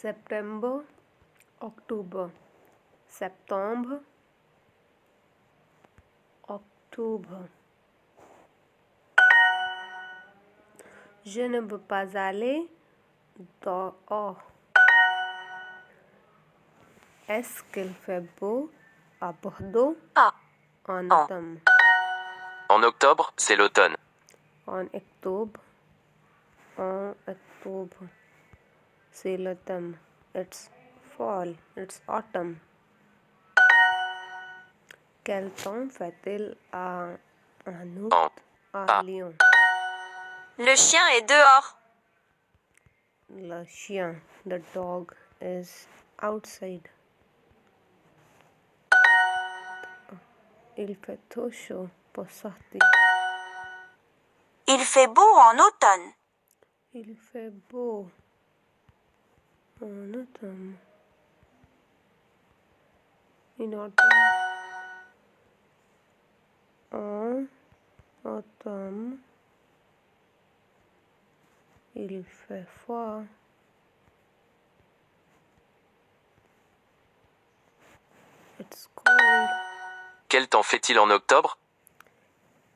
Septembre, Octobre, septembre, octobre. Je ne veux pas aller dehors. Est-ce qu'il fait beau à Bordeaux en automne? En octobre, c'est l'automne. En octobre, c'est l'automne. It's fall, it's autumn. Quel temps fait-il en août à Lyon? Le chien est dehors. Le chien, the dog, is outside. Il fait trop chaud pour sortir. Il fait beau en automne. Il fait beau en automne. In autumn. En automne, il fait froid. It's cold. Quel temps fait-il en octobre?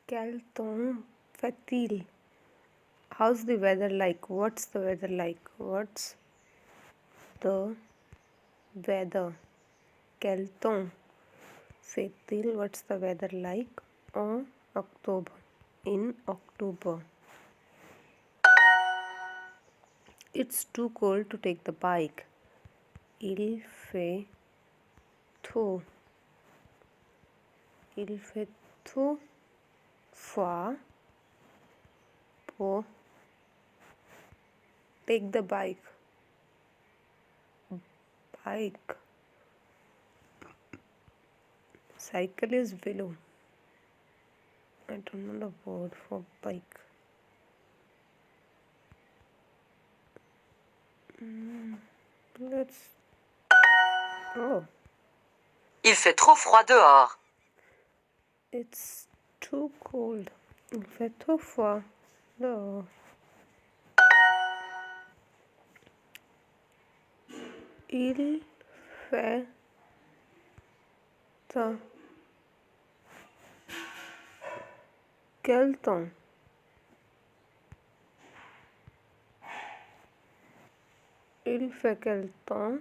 Quel temps fait-il? How's the weather like? What's the weather like? What's the weather? Quel temps fait-il? What's the weather like? En octobre. In October. It's too cold to take the bike. Il fait trop. Il fait trop froid pour take the bike. Bike. Cycle is below. I don't know the word for bike. Let's. Oh, Il fait trop froid dehors. it's too cold. Il fait trop froid. No. Il fait temps. Quel temps? Il fait quel temps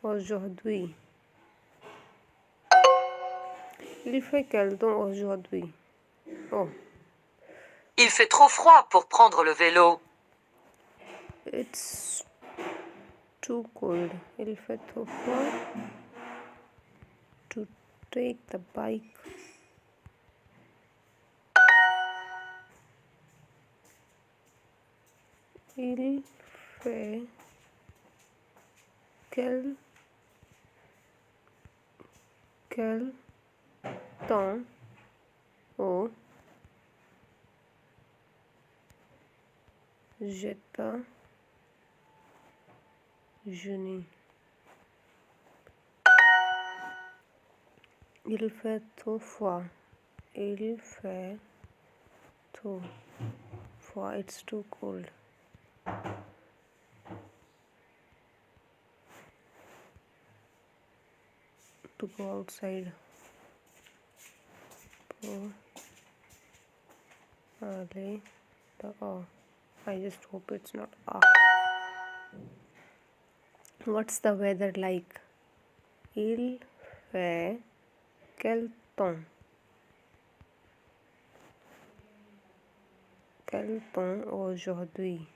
aujourd'hui? Il fait quel temps aujourd'hui? Oh, Il fait trop froid pour prendre le vélo. it's too cold. Il fait trop froid to take the bike. Il fait quel temps aux États-Unis? Il fait trop froid. Il fait trop froid. It's too cold. To go outside. Pour aller dehors. I just hope it's not ah. What's the weather like? Il fait quel temps? Quel temps aujourd'hui?